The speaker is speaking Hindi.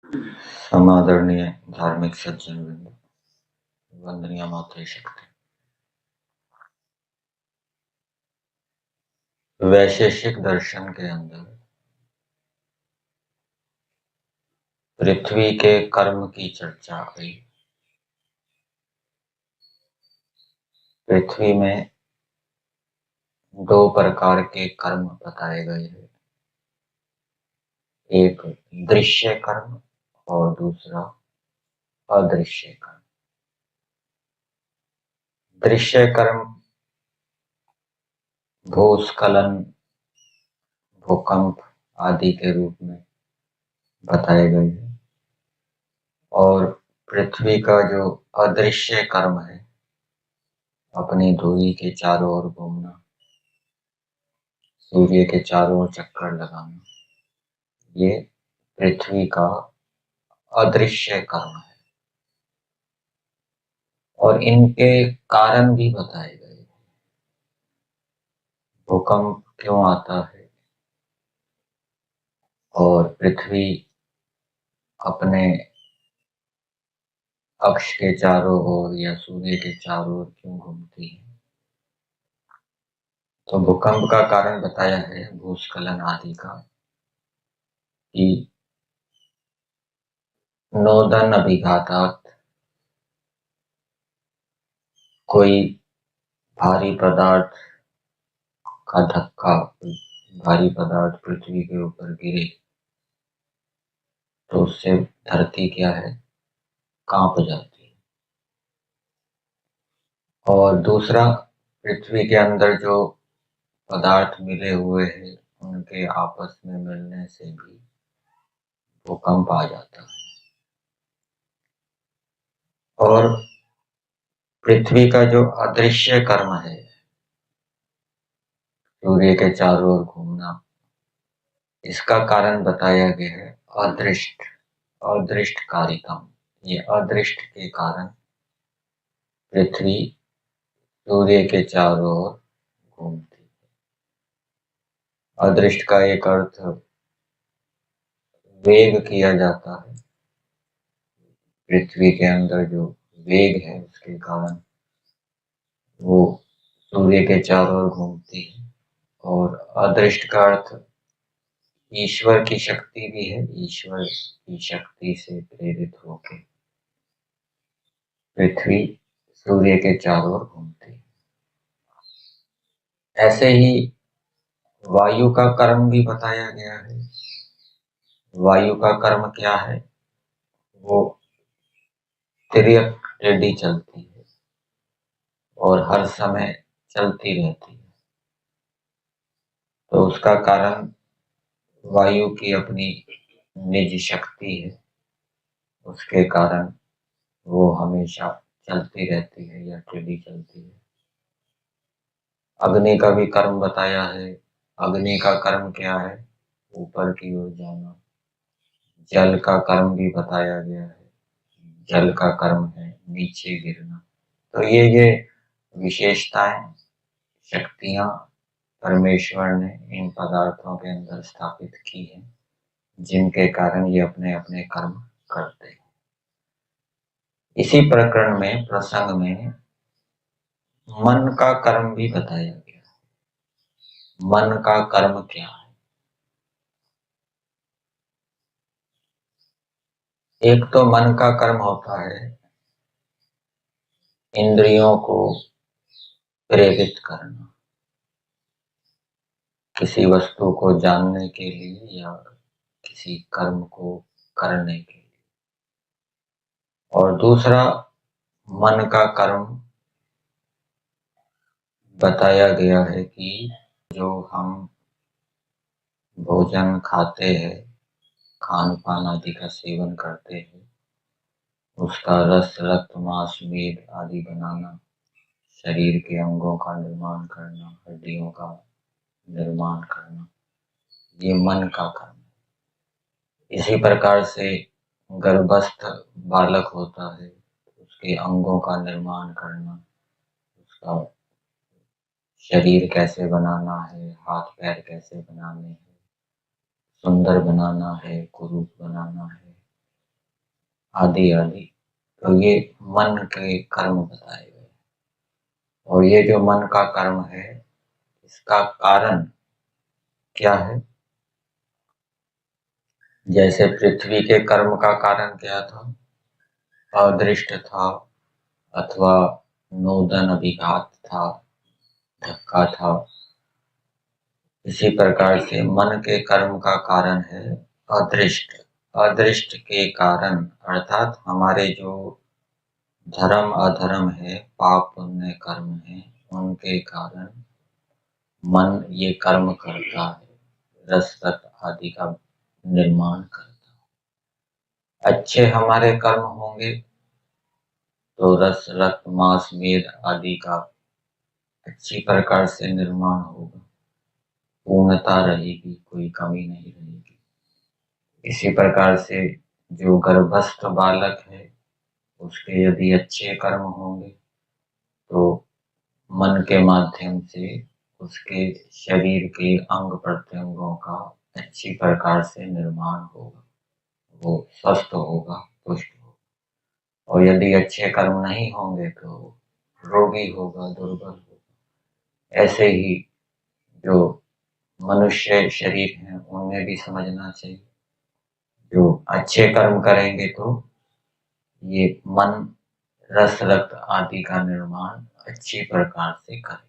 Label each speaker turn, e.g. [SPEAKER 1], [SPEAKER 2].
[SPEAKER 1] समादरणीय धार्मिक सज्जन वृंद, वंदनीय मातृशक्ति। वैशेषिक दर्शन के अंदर पृथ्वी के कर्म की चर्चा आई। पृथ्वी में दो प्रकार के कर्म बताए गए हैं, एक दृश्य कर्म और दूसरा अदृश्य कर्म। दृश्य कर्म भूस्खलन, भूकंप आदि के रूप में बताए गए हैं, और पृथ्वी का जो अदृश्य कर्म है, अपनी धुरी के चारों ओर घूमना, सूर्य के चारों ओर चक्कर लगाना, ये पृथ्वी का अदृश्य कर्म है। और इनके कारण भी बताए गए। भूकंप क्यों आता है और पृथ्वी अपने अक्ष के चारों ओर या सूर्य के चारों ओर क्यों घूमती है। तो भूकंप का कारण बताया है भूस्खलन आदि का, कि नोदन अभिघातात, कोई भारी पदार्थ का धक्का, भारी पदार्थ पृथ्वी के ऊपर गिरे तो उससे धरती क्या है, कांप जाती है। और दूसरा, पृथ्वी के अंदर जो पदार्थ मिले हुए हैं उनके आपस में मिलने से भी भूकंप आ जाता है। और पृथ्वी का जो अदृश्य कर्म है, सूर्य के चारों ओर घूमना, इसका कारण बताया गया है अदृष्ट, अदृष्ट कारिकम। ये अदृष्ट के कारण पृथ्वी सूर्य के चारों ओर घूमती है। अदृष्ट का एक अर्थ वेग किया जाता है। पृथ्वी के अंदर जो वेग है उसके कारण वो सूर्य के चारों ओर घूमती है। और अदृष्ट का अर्थ ईश्वर की शक्ति भी है। ईश्वर की शक्ति से प्रेरित होकर पृथ्वी सूर्य के चारों ओर घूमती है। ऐसे ही वायु का कर्म भी बताया गया है। वायु का कर्म क्या है, वो तिर्यक टेढ़ी चलती है और हर समय चलती रहती है। तो उसका कारण वायु की अपनी निज शक्ति है, उसके कारण वो हमेशा चलती रहती है या टेढ़ी चलती है। अग्नि का भी कर्म बताया है। अग्नि का कर्म क्या है, ऊपर की ओर जाना। जल का कर्म भी बताया गया है। जल का कर्म है नीचे गिरना। तो ये विशेषताएं, शक्तियां परमेश्वर ने इन पदार्थों के अंदर स्थापित की है, जिनके कारण ये अपने अपने कर्म करते हैं। इसी प्रकरण में, प्रसंग में मन का कर्म भी बताया गया। मन का कर्म क्या है? एक तो मन का कर्म होता है इंद्रियों को प्रेरित करना, किसी वस्तु को जानने के लिए या किसी कर्म को करने के लिए। और दूसरा, मन का कर्म बताया गया है कि जो हम भोजन खाते हैं, खान पान आदि का सेवन करते हैं, उसका रस, रक्त, मांस, मेद आदि बनाना, शरीर के अंगों का निर्माण करना, हड्डियों का निर्माण करना, ये मन का कर्म है। इसी प्रकार से गर्भस्थ बालक होता है, उसके अंगों का निर्माण करना, उसका शरीर कैसे बनाना है, हाथ पैर कैसे बनाने हैं, सुंदर बनाना है, कुरूप बनाना है, आदि आदि। तो ये मन के कर्म बताए गए। और ये जो मन का कर्म है, इसका कारण क्या है? जैसे पृथ्वी के कर्म का कारण क्या था? अदृष्ट था, अथवा नोदन अभिघात था, धक्का था। इसी प्रकार से मन के कर्म का कारण है अदृष्ट। अदृष्ट के कारण अर्थात हमारे जो धर्म अधर्म है, पाप पुण्य कर्म है, उनके कारण मन ये कर्म करता है, रस रक्त आदि का निर्माण करता है। अच्छे हमारे कर्म होंगे तो रस रक्त मांस मेद आदि का अच्छी प्रकार से निर्माण होगा, पूर्णता रहेगी, कोई कमी नहीं रहेगी। इसी प्रकार से जो गर्भस्थ बालक है, उसके यदि अच्छे कर्म होंगे तो मन के माध्यम से उसके शरीर के अंग प्रत्यंगों का अच्छी प्रकार से निर्माण होगा, वो स्वस्थ होगा, पुष्ट होगा। और यदि अच्छे कर्म नहीं होंगे तो रोगी होगा, दुर्बल होगा। ऐसे ही जो मनुष्य शरीर है, उनमें भी समझना चाहिए, जो अच्छे कर्म करेंगे तो ये मन रस रक्त आदि का निर्माण अच्छी प्रकार से करे।